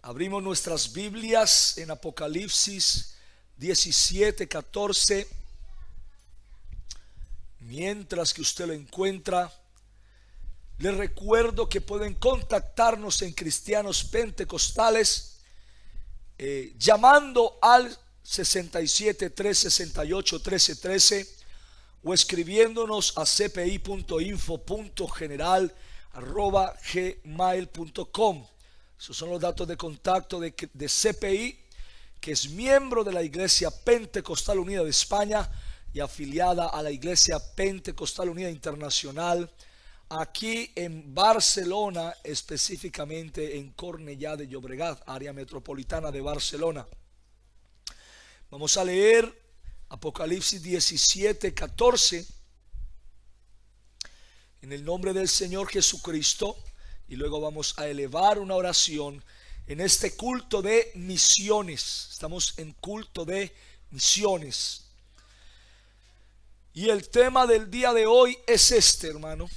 Abrimos nuestras Biblias en Apocalipsis 17:14. Mientras que usted lo encuentra, les recuerdo que pueden contactarnos en Cristianos Pentecostales llamando al 67-368-1313 o escribiéndonos a cpi.info.general@gmail.com. Esos son los datos de contacto de CPI, que es miembro de la Iglesia Pentecostal Unida de España y afiliada a la Iglesia Pentecostal Unida Internacional, aquí en Barcelona, específicamente en Cornellà de Llobregat, área metropolitana de Barcelona. Vamos a leer Apocalipsis 17:14 en el nombre del Señor Jesucristo, y luego vamos a elevar una oración en este culto de misiones. Estamos en culto de misiones. Y el tema del día de hoy es este, hermano.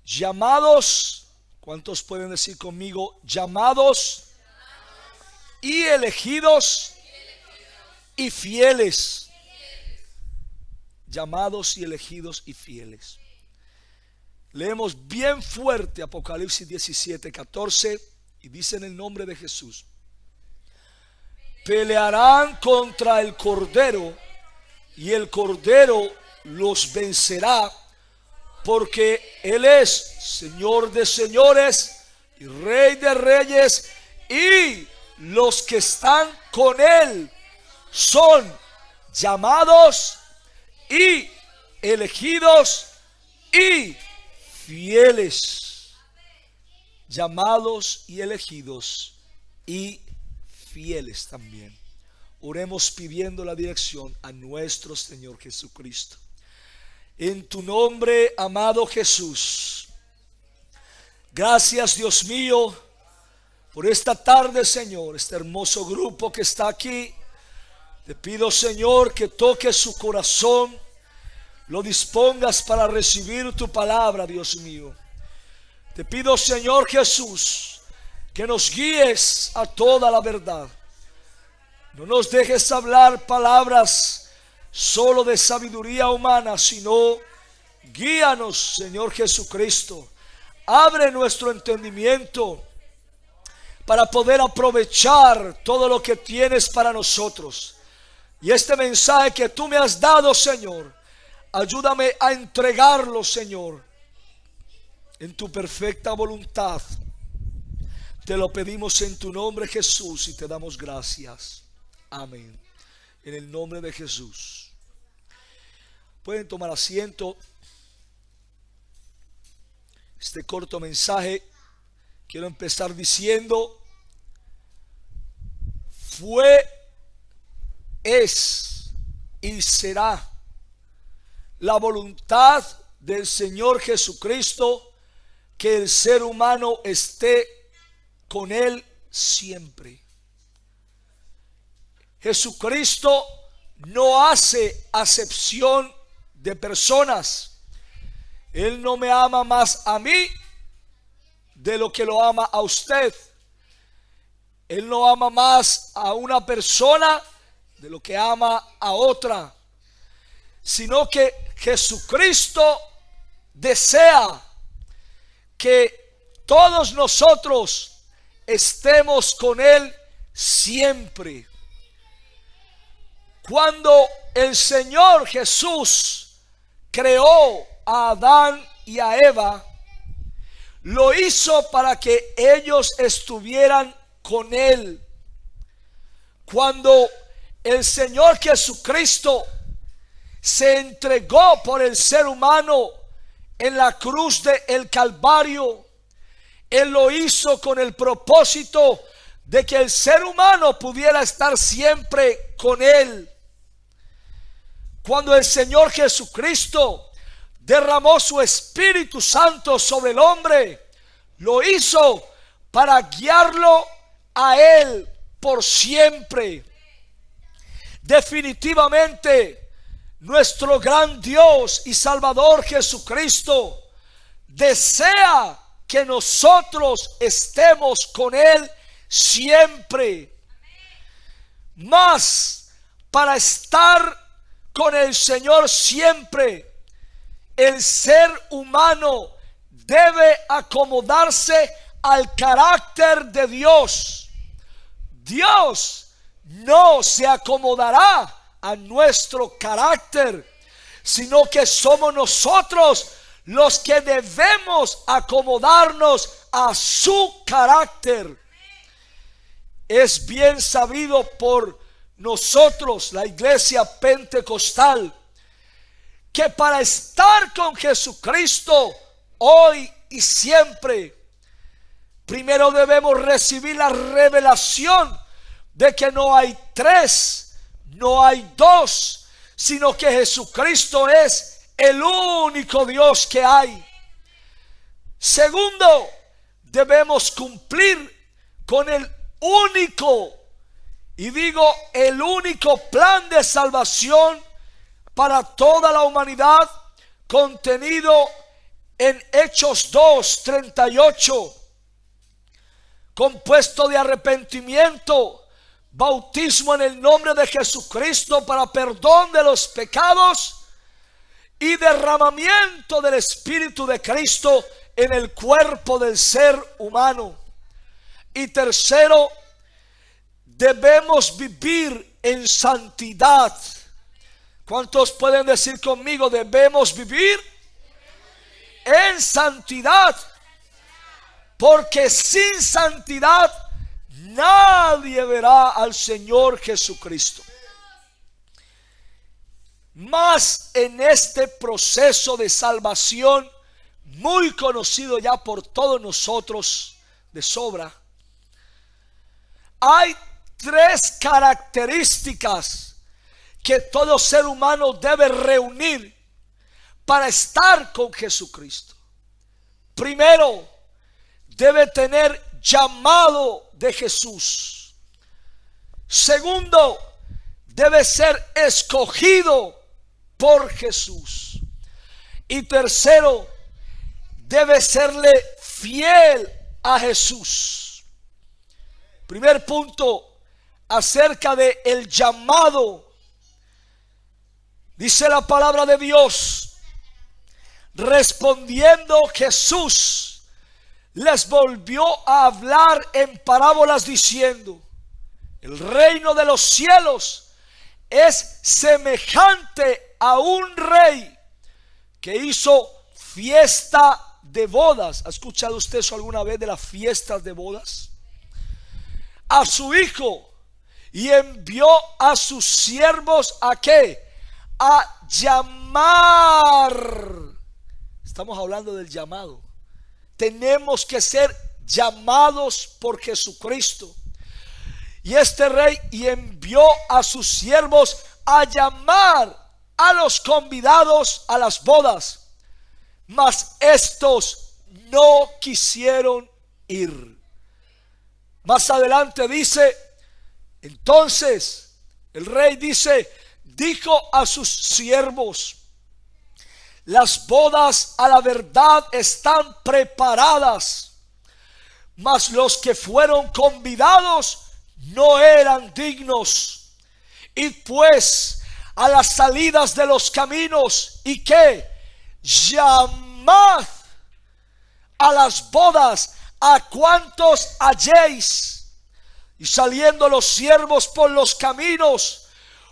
Llamados, ¿cuántos pueden decir conmigo? Llamados y elegidos y fieles. Llamados y elegidos y fieles. Leemos bien fuerte Apocalipsis 17:14 y dice en el nombre de Jesús: pelearán contra el Cordero y el Cordero los vencerá, porque Él es Señor de señores y Rey de reyes, y los que están con Él son llamados y elegidos y fieles. Llamados y elegidos y fieles también. Oremos pidiendo la dirección a nuestro Señor Jesucristo. En tu nombre, amado Jesús, gracias, Dios mío, por esta tarde, Señor, este hermoso grupo que está aquí. Te pido, Señor, que toques su corazón, lo dispongas para recibir tu palabra, Dios mío. Te pido, Señor Jesús, que nos guíes a toda la verdad. No nos dejes hablar palabras solo de sabiduría humana, sino guíanos, Señor Jesucristo. Abre nuestro entendimiento para poder aprovechar todo lo que tienes para nosotros. Y este mensaje que tú me has dado, Señor, ayúdame a entregarlo, Señor, en tu perfecta voluntad. Te lo pedimos en tu nombre, Jesús, y te damos gracias. Amén. En el nombre de Jesús. Pueden tomar asiento. Este corto mensaje quiero empezar diciendo: fue, es y será la voluntad del Señor Jesucristo que el ser humano esté con Él siempre. Jesucristo no hace acepción de personas. Él no me ama más a mí de lo que lo ama a usted. Él no ama más a una persona de lo que ama a otra, sino que Jesucristo desea que todos nosotros estemos con Él siempre. Cuando el Señor Jesús creó a Adán y a Eva, lo hizo para que ellos estuvieran con Él. Cuando el Señor Jesucristo se entregó por el ser humano en la cruz del Calvario, Él lo hizo con el propósito de que el ser humano pudiera estar siempre con Él. Cuando el Señor Jesucristo derramó su Espíritu Santo sobre el hombre, lo hizo para guiarlo a Él por siempre. Definitivamente, nuestro gran Dios y Salvador Jesucristo desea que nosotros estemos con Él siempre. Mas para estar con el Señor siempre, el ser humano debe acomodarse al carácter de Dios. Dios no se acomodará a nuestro carácter, sino que somos nosotros los que debemos acomodarnos a su carácter. Es bien sabido por nosotros, la iglesia pentecostal, que para estar con Jesucristo hoy y siempre, primero debemos recibir la revelación de que no hay tres, no hay dos, sino que Jesucristo es el único Dios que hay. Segundo, debemos cumplir con el único, y digo el único plan de salvación para toda la humanidad, contenido en Hechos 2:38, compuesto de arrepentimiento, bautismo en el nombre de Jesucristo para perdón de los pecados y derramamiento del Espíritu de Cristo en el cuerpo del ser humano. Y tercero, debemos vivir en santidad. ¿Cuántos pueden decir conmigo? Debemos vivir en santidad, porque sin santidad nadie verá al Señor Jesucristo. Mas en este proceso de salvación, muy conocido ya por todos nosotros de sobra, hay tres características que todo ser humano debe reunir para estar con Jesucristo. Primero, debe tener llamado de Jesús. Segundo, debe ser escogido por Jesús. Y tercero, debe serle fiel a Jesús. Primer punto, acerca de el llamado. Dice la palabra de Dios: respondiendo Jesús les volvió a hablar en parábolas diciendo: el reino de los cielos es semejante a un rey que hizo fiesta de bodas. ¿Ha escuchado usted eso alguna vez de las fiestas de bodas? A su hijo, y envió a sus siervos ¿a qué? A llamar. Estamos hablando del llamado. Tenemos que ser llamados por Jesucristo. Y este rey y envió a sus siervos a llamar a los convidados a las bodas, mas estos no quisieron ir. Más adelante dice: entonces el rey dijo a sus siervos: las bodas a la verdad están preparadas, mas los que fueron convidados no eran dignos. Y pues a las salidas de los caminos, ¿y qué? Llamad a las bodas a cuantos halléis. Y saliendo los siervos por los caminos,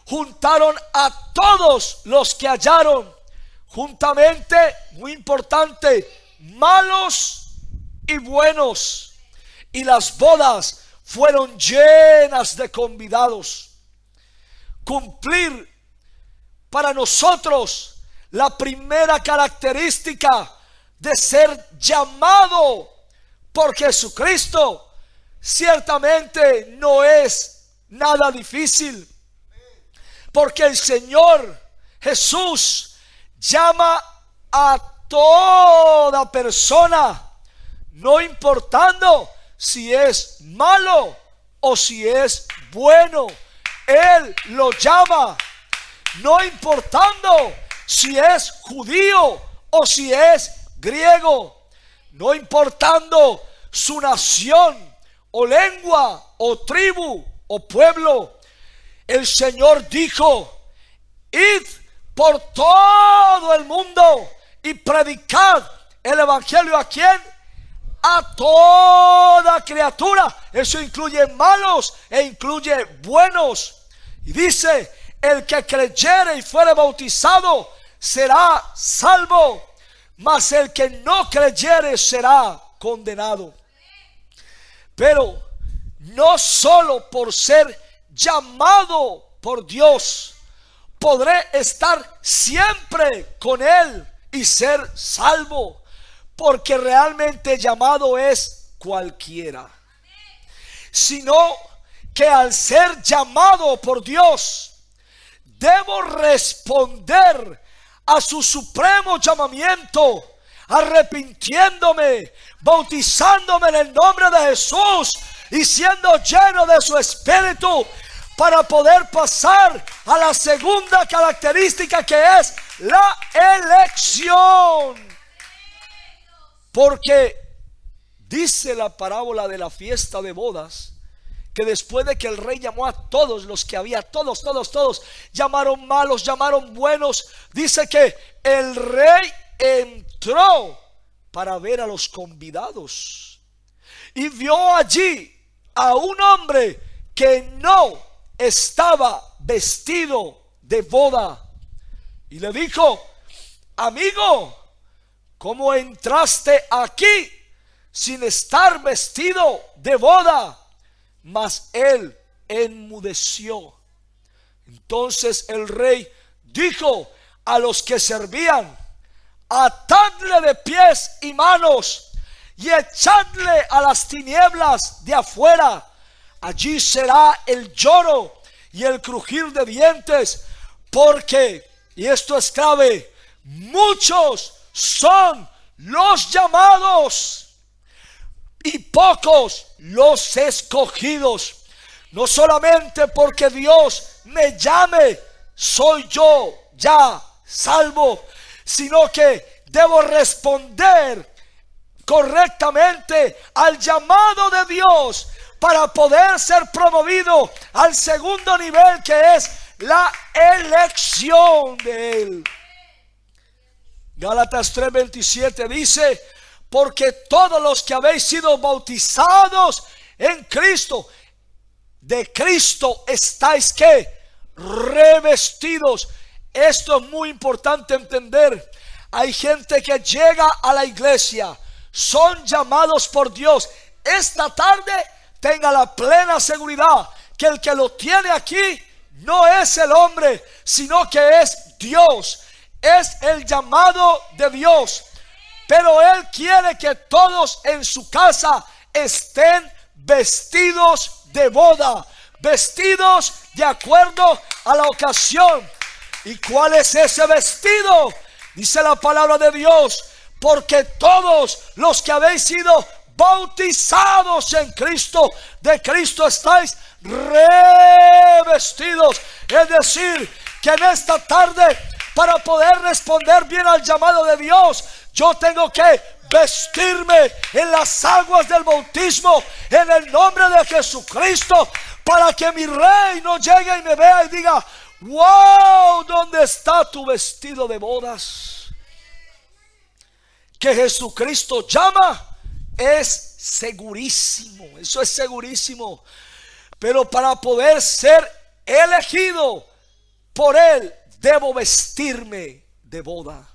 juntaron a todos los que hallaron, juntamente, muy importante, malos y buenos. Y las bodas fueron llenas de convidados. Cumplir para nosotros la primera característica de ser llamado por Jesucristo ciertamente no es nada difícil, porque el Señor Jesús llama a toda persona, no importando si es malo o si es bueno. Él lo llama, no importando si es judío o si es griego. no importando su nación o lengua o tribu o pueblo. El Señor dijo: id por todo el mundo y predicad el evangelio. ¿A quién? A toda criatura. Eso incluye malos e incluye buenos. Y dice: el que creyere y fuere bautizado será salvo, mas el que no creyere será condenado. Pero no solo por ser llamado por Dios podré estar siempre con Él y ser salvo, porque realmente llamado es cualquiera, sino que al ser llamado por Dios debo responder a su supremo llamamiento, arrepintiéndome, bautizándome en el nombre de Jesús y siendo lleno de su Espíritu, para poder pasar a la segunda característica, que es la elección. Porque dice la parábola de la fiesta de bodas que después de que el rey llamó a todos los que había, todos, llamaron malos, llamaron buenos, dice que el rey entró para ver a los convidados y vio allí a un hombre que no estaba vestido de boda, y le dijo: amigo, ¿cómo entraste aquí sin estar vestido de boda? Mas él enmudeció. Entonces el rey dijo a los que servían: atadle de pies y manos y echadle a las tinieblas de afuera. Allí será el lloro y el crujir de dientes, porque, y esto es clave, muchos son los llamados y pocos los escogidos. No solamente porque Dios me llame soy yo ya salvo, sino que debo responder correctamente al llamado de Dios para poder ser promovido al segundo nivel, que es la elección de Él. Gálatas 3:27 dice: porque todos los que habéis sido bautizados en Cristo, de Cristo estáis ¿qué? Revestidos. Esto es muy importante entender. Hay gente que llega a la iglesia, son llamados por Dios. Esta tarde tenga la plena seguridad que el que lo tiene aquí no es el hombre, sino que es Dios. Es el llamado de Dios. Pero Él quiere que todos en su casa estén vestidos de boda, vestidos de acuerdo a la ocasión. ¿Y cuál es ese vestido? Dice la palabra de Dios: porque todos los que habéis sido bautizados en Cristo, de Cristo estáis revestidos. Es decir, que en esta tarde, para poder responder bien al llamado de Dios, yo tengo que vestirme en las aguas del bautismo en el nombre de Jesucristo, para que mi rey no llegue y me vea y diga: wow, ¿dónde está tu vestido de bodas? Que Jesucristo llama es segurísimo, eso es segurísimo. Pero para poder ser elegido por Él, debo vestirme de boda.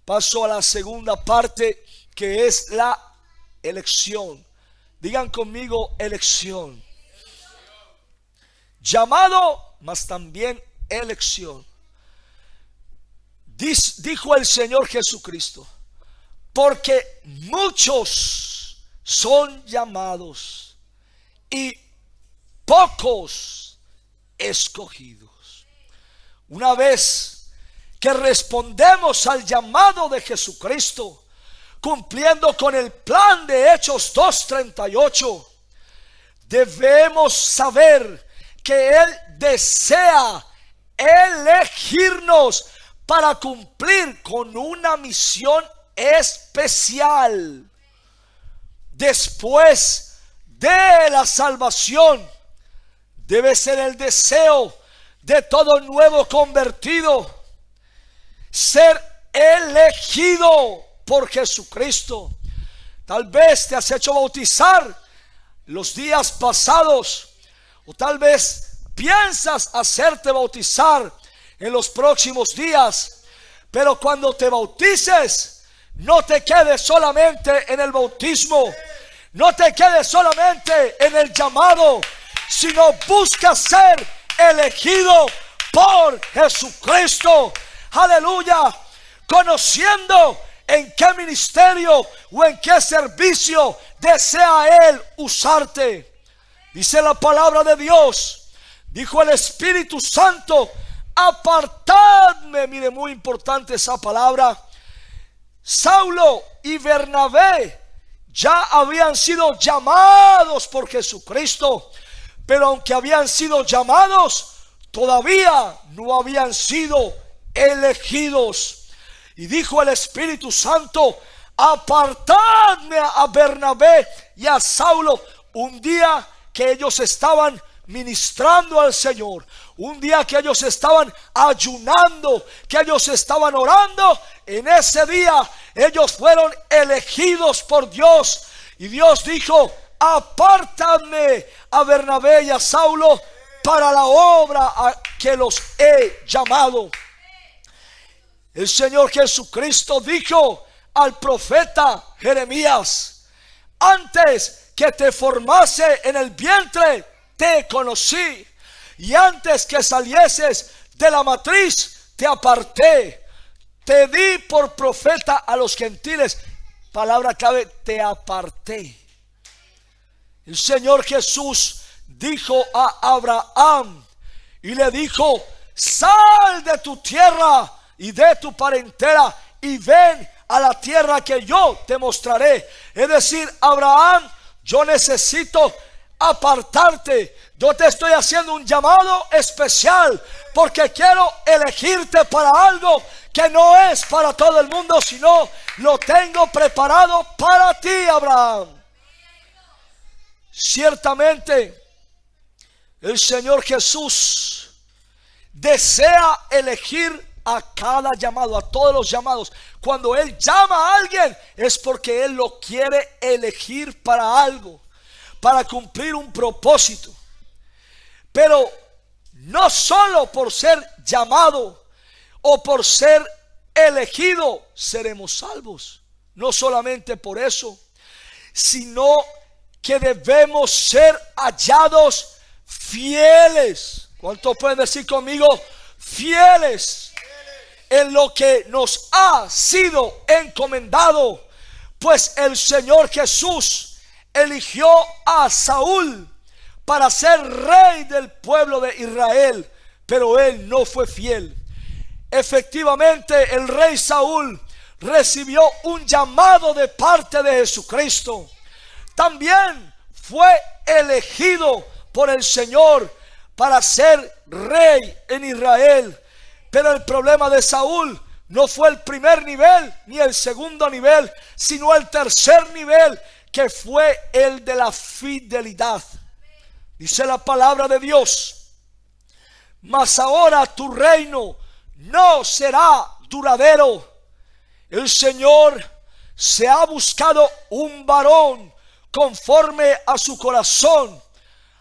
Paso a la segunda parte, que es la elección. Digan conmigo: elección. Llamado, mas también elección. Dijo el Señor Jesucristo: porque muchos son llamados y pocos escogidos. Una vez que respondemos al llamado de Jesucristo, cumpliendo con el plan de Hechos 2:38, debemos saber que Él desea elegirnos para cumplir con una misión especial. Después de la salvación, debe ser el deseo de todo nuevo convertido ser elegido por Jesucristo. Tal vez te has hecho bautizar los días pasados, o tal vez piensas hacerte bautizar en los próximos días. Pero cuando te bautices, no te quedes solamente en el bautismo, no te quedes solamente en el llamado, sino busca ser elegido por Jesucristo. Aleluya. Conociendo en qué ministerio o en qué servicio desea Él usarte. Dice la palabra de Dios, dijo el Espíritu Santo: apartadme. Mire, muy importante esa palabra. Saulo y Bernabé ya habían sido llamados por Jesucristo, pero aunque habían sido llamados, todavía no habían sido elegidos. Y dijo el Espíritu Santo: apartadme a Bernabé y a Saulo. Un día que ellos estaban ministrando al Señor, un día que ellos estaban ayunando, que ellos estaban orando, en ese día ellos fueron elegidos por Dios. Y Dios dijo: apártame a Bernabé y a Saulo para la obra a que los he llamado. El Señor Jesucristo dijo al profeta Jeremías: antes que te formase en el vientre, te conocí, y antes que salieses de la matriz, te aparté. Te di por profeta a los gentiles. Palabra clave: te aparté. El Señor Jesús dijo a Abraham y le dijo: sal de tu tierra y de tu parentela y ven a la tierra que yo te mostraré. Es decir, Abraham, yo necesito apartarte. Yo te estoy haciendo un llamado especial porque quiero elegirte para algo que no es para todo el mundo, sino lo tengo preparado para ti, Abraham. Ciertamente el Señor Jesús desea elegir a cada llamado, a todos los llamados. Cuando Él llama a alguien, es porque Él lo quiere elegir para algo, para cumplir un propósito. Pero no solo por ser llamado o por ser elegido seremos salvos. No solamente por eso, sino que debemos ser hallados fieles. ¿Cuántos pueden decir conmigo? Fieles en lo que nos ha sido encomendado. Pues el Señor Jesús eligió a Saúl para ser rey del pueblo de Israel, pero él no fue fiel. Efectivamente, el rey Saúl recibió un llamado de parte de Jesucristo. También fue elegido por el Señor para ser rey en Israel. Pero el problema de Saúl no fue el primer nivel ni el segundo nivel, sino el tercer nivel, que fue el de la fidelidad. Dice la palabra de Dios: mas ahora tu reino no será duradero. El Señor se ha buscado un varón conforme a su corazón,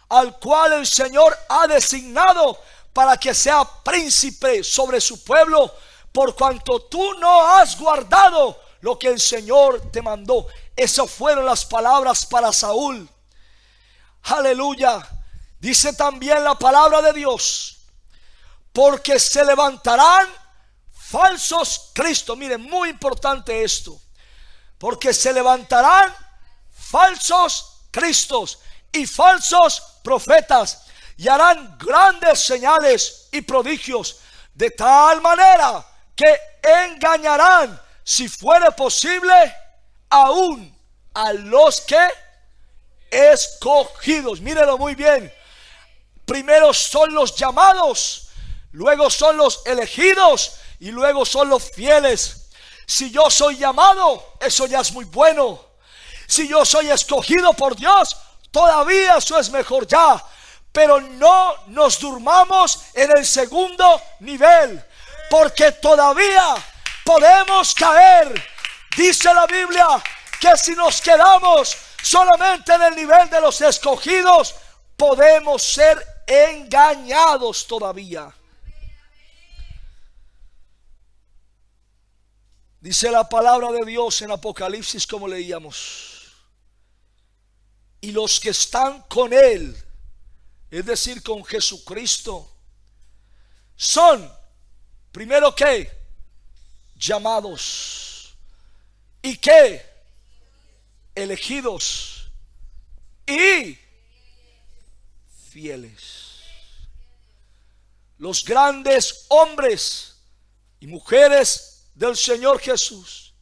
al cual el Señor ha designado para que sea príncipe sobre su pueblo, por cuanto tú no has guardado lo que el Señor te mandó. Esas fueron las palabras para Saúl. Aleluya. Dice también la palabra de Dios: porque se levantarán falsos cristos. Miren, muy importante esto. Porque se levantarán falsos cristos y falsos profetas, y harán grandes señales y prodigios, de tal manera que engañarán, si fuere posible, aún a los que escogidos. Mírenlo muy bien. Primero son los llamados, luego son los elegidos y luego son los fieles. Si yo soy llamado, eso ya es muy bueno. Si yo soy escogido por Dios, todavía eso es mejor ya. Pero no nos durmamos en el segundo nivel, porque todavía podemos caer. Dice la Biblia que si nos quedamos solamente en el nivel de los escogidos, podemos ser engañados todavía. Dice la palabra de Dios en Apocalipsis, como leíamos: y los que están con Él, es decir, con Jesucristo, son, primero que, llamados, y que, elegidos, y fieles. Los grandes hombres y mujeres del Señor Jesús,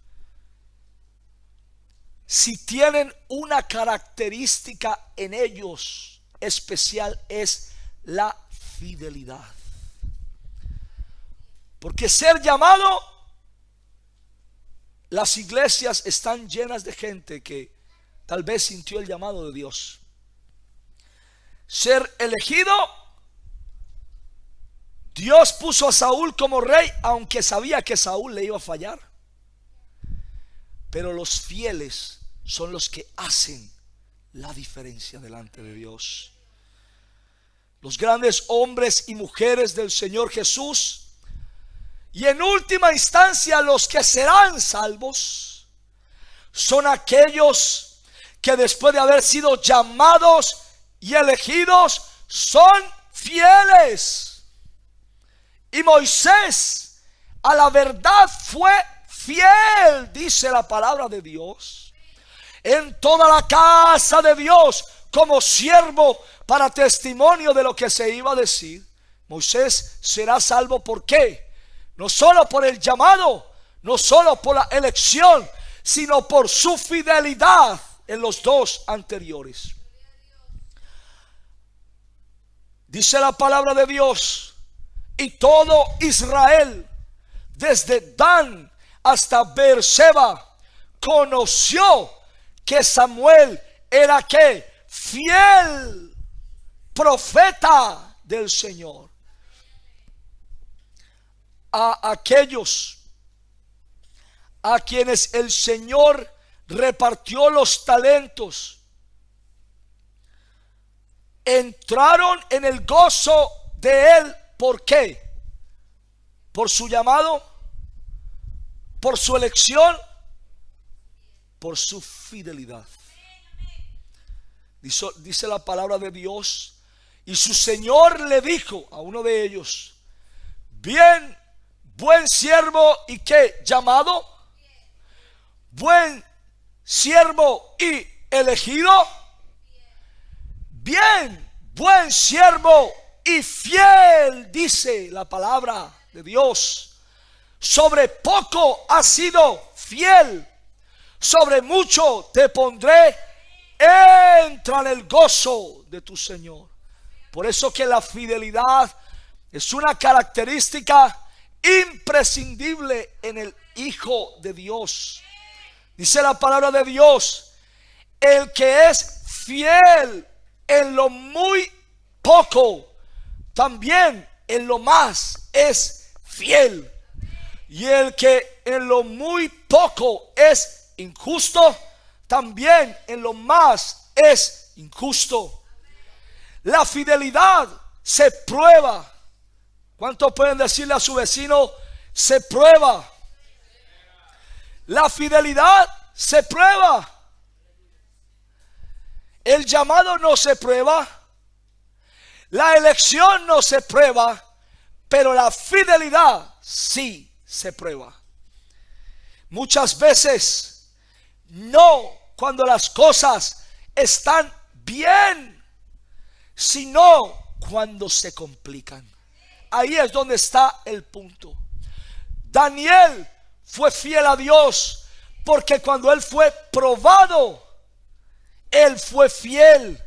si tienen una característica en ellos especial, es la fidelidad. Porque ser llamado, las iglesias están llenas de gente que tal vez sintió el llamado de Dios. Ser elegido, Dios puso a Saúl como rey, aunque sabía que Saúl le iba a fallar. Pero los fieles son los que hacen la diferencia delante de Dios. Los grandes hombres y mujeres del Señor Jesús, y en última instancia los que serán salvos, son aquellos que después de haber sido llamados y elegidos, son fieles. Y Moisés a la verdad fue fiel, dice la palabra de Dios, en toda la casa de Dios, como siervo para testimonio de lo que se iba a decir. Moisés será salvo, ¿por qué? No solo por el llamado, no solo por la elección, sino por su fidelidad en los dos anteriores. Dice la palabra de Dios: y todo Israel, desde Dan hasta Beerseba, conoció que Samuel era ¿qué? Fiel profeta del Señor. A aquellos a quienes el Señor repartió los talentos, entraron en el gozo de Él. ¿Por qué? ¿Por su llamado? ¿Por su elección? Por su fidelidad. Dice la palabra de Dios: y su Señor le dijo a uno de ellos: bien, buen siervo y ¿qué? Llamado, buen siervo y elegido, bien, buen siervo y fiel, dice la palabra de Dios. Sobre poco has sido fiel, sobre mucho te pondré, entra en el gozo de tu Señor. Por eso que la fidelidad es una característica imprescindible en el Hijo de Dios. Dice la palabra de Dios: el que es fiel en lo muy poco, también en lo más es fiel. Y el que en lo muy poco es injusto, también en lo más es injusto. La fidelidad se prueba. ¿Cuántos pueden decirle a su vecino: se prueba? La fidelidad se prueba. El llamado no se prueba, la elección no se prueba, pero la fidelidad sí se prueba. Muchas veces no cuando las cosas están bien, sino cuando se complican. Ahí es donde está el punto. Daniel fue fiel a Dios porque cuando él fue probado, él fue fiel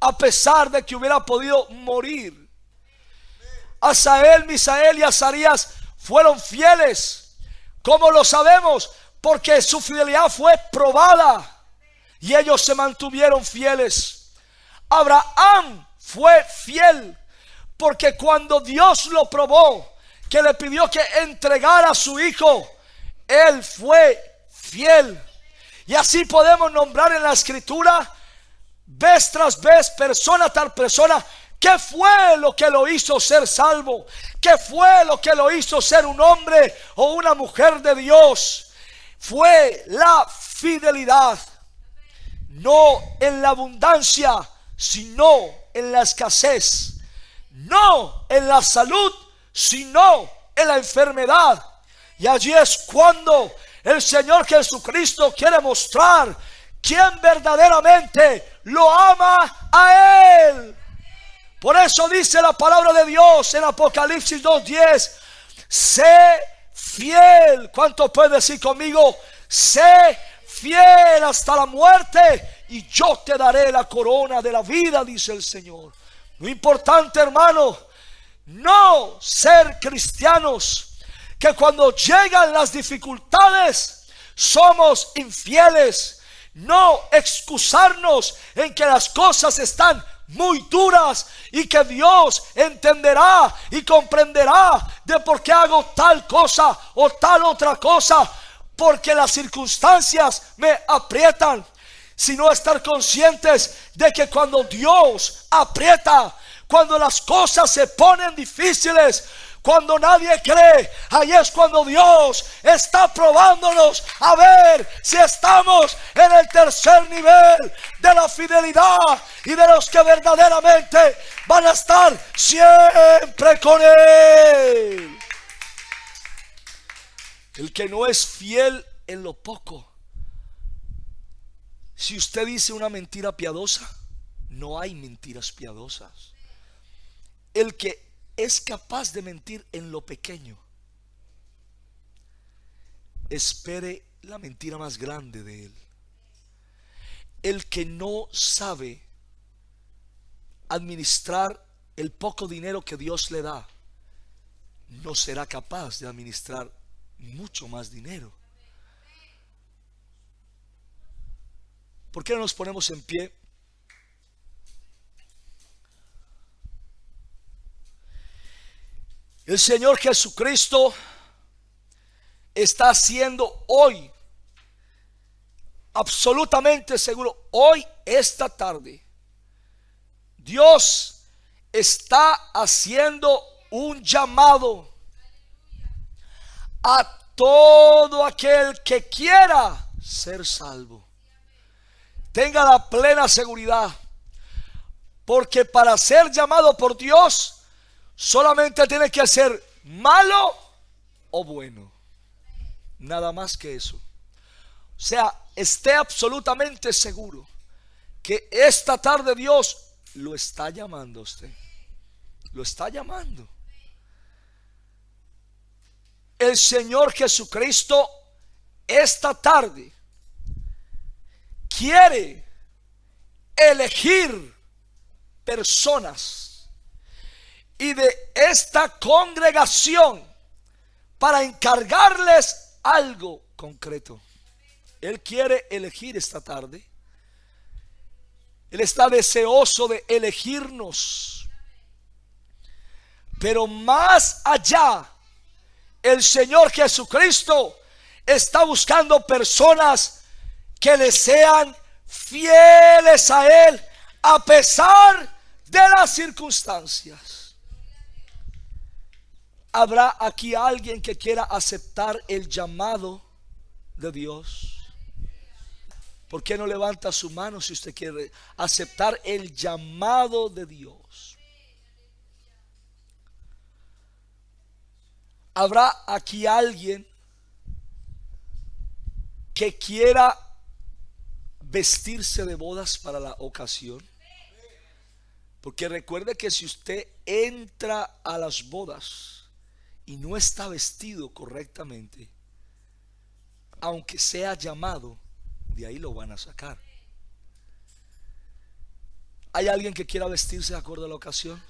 a pesar de que hubiera podido morir. Asael, Misael y Azarías fueron fieles ¿Cómo lo sabemos? Porque su fidelidad fue probada y ellos se mantuvieron fieles. Abraham fue fiel porque cuando Dios lo probó, que le pidió que entregara a su hijo, él fue fiel. Y así podemos nombrar en la escritura, vez tras vez, persona tras persona, ¿qué fue lo que lo hizo ser salvo? ¿Qué fue lo que lo hizo ser un hombre o una mujer de Dios? Fue la fidelidad. No en la abundancia, sino en la escasez. No en la salud, sino en la enfermedad. Y allí es cuando el Señor Jesucristo quiere mostrar quién verdaderamente lo ama a Él. Por eso dice la palabra de Dios en Apocalipsis 2:10: sé fiel. ¿Cuánto puede decir conmigo? Sé fiel hasta la muerte y yo te daré la corona de la vida, dice el Señor. Lo importante, hermano, no ser cristianos que cuando llegan las dificultades somos infieles. No excusarnos en que las cosas están muy duras y que Dios entenderá y comprenderá de por qué hago tal cosa o tal otra cosa, porque las circunstancias me aprietan. Sino estar conscientes de que cuando Dios aprieta, cuando las cosas se ponen difíciles, cuando nadie cree, ahí es cuando Dios está probándonos a ver si estamos en el tercer nivel de la fidelidad y de los que verdaderamente van a estar siempre con Él. El que no es fiel en lo poco, si usted dice una mentira piadosa, no hay mentiras piadosas. El que es capaz de mentir en lo pequeño, espere la mentira más grande de él. El que no sabe administrar el poco dinero que Dios le da, no será capaz de administrar mucho más dinero. ¿Por qué no nos ponemos en pie? El Señor Jesucristo está haciendo hoy, absolutamente seguro, hoy, esta tarde, Dios está haciendo un llamado a todo aquel que quiera ser salvo. Tenga la plena seguridad, porque para ser llamado por Dios solamente tiene que ser malo o bueno, nada más que eso. O sea, esté absolutamente seguro que esta tarde Dios lo está llamando a usted. Lo está llamando. El Señor Jesucristo esta tarde quiere elegir personas y de esta congregación para encargarles algo concreto. Él quiere elegir esta tarde. Él está deseoso de elegirnos. Pero más allá, el Señor Jesucristo está buscando personas que le sean fieles a Él a pesar de las circunstancias. ¿Habrá aquí alguien que quiera aceptar el llamado de Dios? ¿Por qué no levanta su mano si usted quiere aceptar el llamado de Dios? ¿Habrá aquí alguien que quiera vestirse de bodas para la ocasión? Porque recuerde que si usted entra a las bodas y no está vestido correctamente, aunque sea llamado, de ahí lo van a sacar. ¿Hay alguien que quiera vestirse de acuerdo a la ocasión?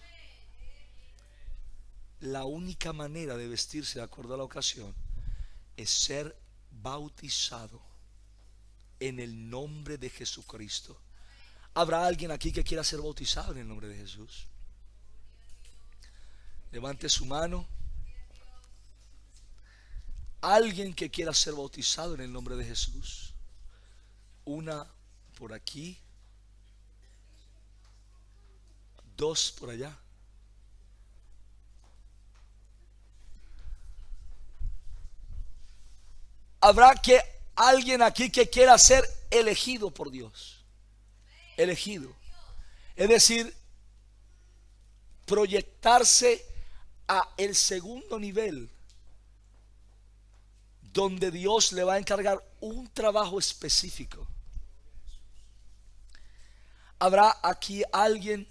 La única manera de vestirse de acuerdo a la ocasión es ser bautizado en el nombre de Jesucristo. ¿Habrá alguien aquí que quiera ser bautizado en el nombre de Jesús? Levante su mano. Alguien que quiera ser bautizado en el nombre de Jesús. Una por aquí, dos por allá. Habrá que alguien aquí que quiera ser elegido por Dios. Elegido. Es decir, proyectarse a el segundo nivel, donde Dios le va a encargar un trabajo específico. ¿Habrá aquí alguien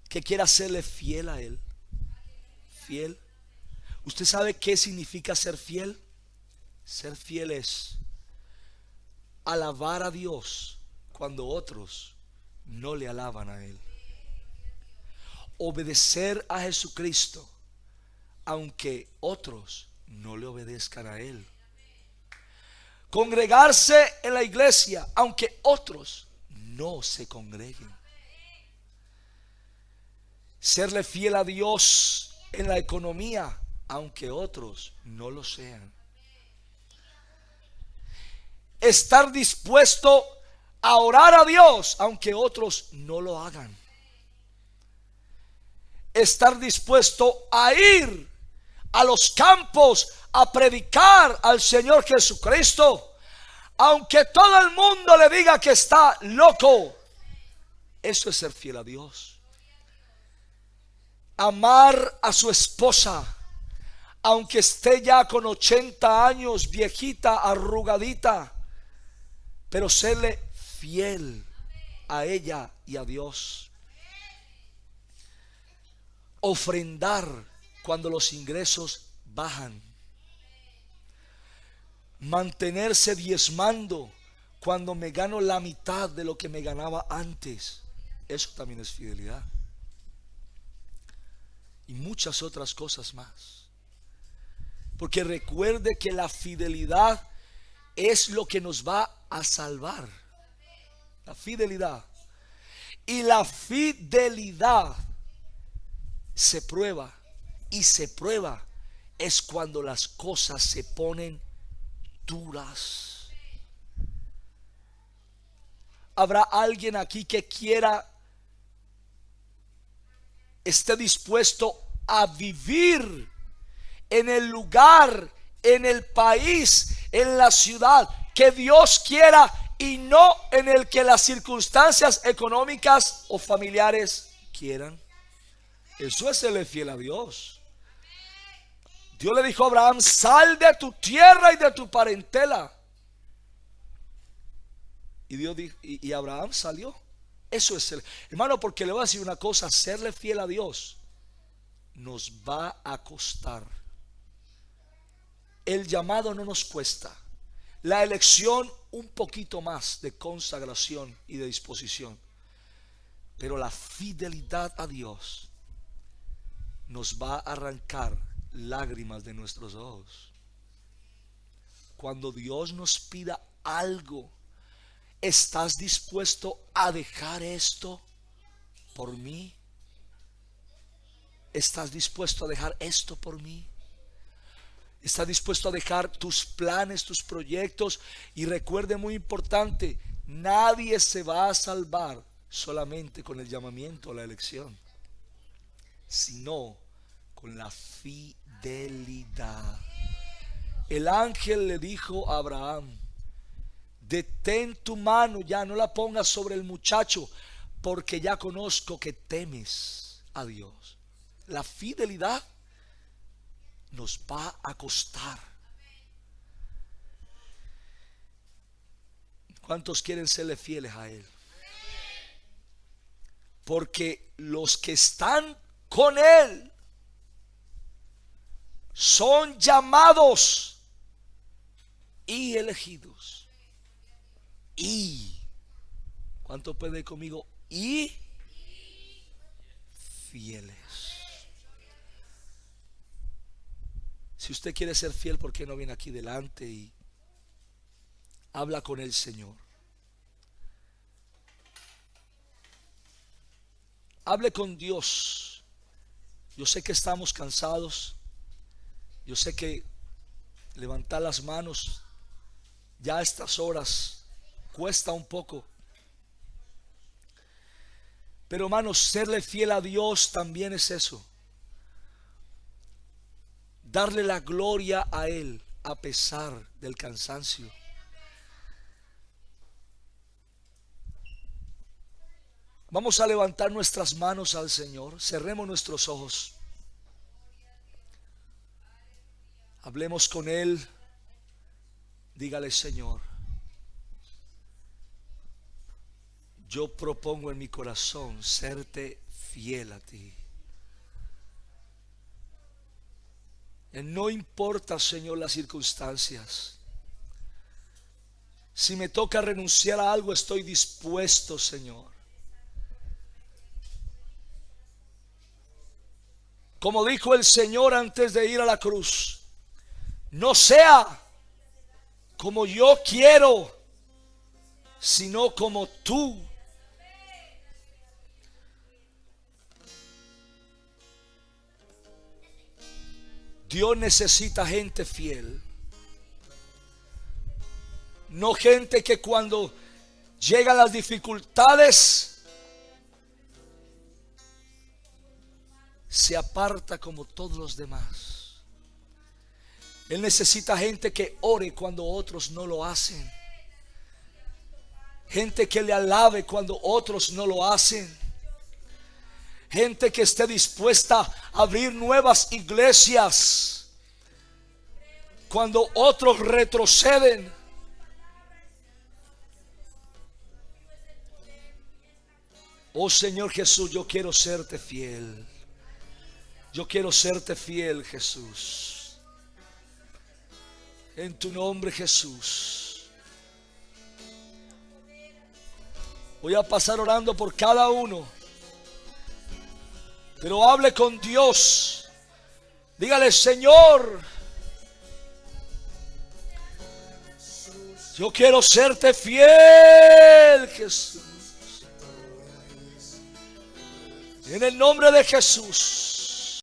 que quiera serle fiel a Él? Fiel. ¿Usted sabe qué significa ser fiel? Ser fiel es alabar a Dios cuando otros no le alaban a Él. Obedecer a Jesucristo aunque otros no le obedezcan a Él. Congregarse en la iglesia aunque otros no se congreguen. Serle fiel a Dios en la economía aunque otros no lo sean. Estar dispuesto a orar a Dios aunque otros no lo hagan. Estar dispuesto a ir a los campos a predicar al Señor Jesucristo aunque todo el mundo le diga que está loco. Eso es ser fiel a Dios. Amar a su esposa aunque esté ya con 80 años, viejita, arrugadita, pero serle fiel a ella y a Dios. Ofrendar cuando los ingresos bajan. Mantenerse diezmando cuando me gano la mitad de lo que me ganaba antes. Eso también es fidelidad. Y muchas otras cosas más. Porque recuerde que la fidelidad es lo que nos va a salvar. La fidelidad. Y la fidelidad se prueba. Y se prueba es cuando las cosas se ponen duras. ¿Habrá alguien aquí que esté dispuesto a vivir en el lugar, en el país, en la ciudad que Dios quiera y no en el que las circunstancias económicas o familiares quieran? Eso es serle fiel a Dios. Dios le dijo a Abraham: sal de tu tierra y de tu parentela. Y Dios dijo, y Abraham salió. Eso es ser, hermano, porque le voy a decir una cosa: serle fiel a Dios nos va a costar. El llamado no nos cuesta. La elección un poquito más de consagración y de disposición. Pero la fidelidad a Dios nos va a arrancar lágrimas de nuestros ojos. Cuando Dios nos pida algo, ¿estás dispuesto a dejar esto por mí? ¿Estás dispuesto a dejar esto por mí? ¿Estás dispuesto a dejar tus planes, tus proyectos? Y recuerde, muy importante, nadie se va a salvar solamente con el llamamiento o la elección, sino con la fidelidad. El ángel le dijo a Abraham: detén tu mano ya, no la pongas sobre el muchacho, porque ya conozco que temes a Dios. La fidelidad nos va a costar. ¿Cuántos quieren serle fieles a Él? Porque los que están con Él son llamados y elegidos. Y ¿cuánto puede conmigo? Y fieles. Si usted quiere ser fiel, ¿por qué no viene aquí delante y habla con el Señor? Hable con Dios. Yo sé que estamos cansados. Yo sé que levantar las manos ya a estas horas cuesta un poco. Pero hermanos, serle fiel a Dios también es eso. Darle la gloria a Él a pesar del cansancio. Vamos a levantar nuestras manos al Señor. Cerremos nuestros ojos. Hablemos con Él. Dígale: Señor, yo propongo en mi corazón serte fiel a ti. No importa, Señor, las circunstancias. Si me toca renunciar a algo, estoy dispuesto, Señor. Como dijo el Señor antes de ir a la cruz: no sea como yo quiero, sino como tú. Dios necesita gente fiel. No gente que cuando llegan las dificultades se aparta como todos los demás. Él necesita gente que ore cuando otros no lo hacen. Gente que le alabe cuando otros no lo hacen. Gente que esté dispuesta a abrir nuevas iglesias cuando otros retroceden. Oh Señor Jesús, yo quiero serte fiel. Yo quiero serte fiel, Jesús. En tu nombre, Jesús. Voy a pasar orando por cada uno. Pero hable con Dios. Dígale: Señor, yo quiero serte fiel, Jesús. En el nombre de Jesús.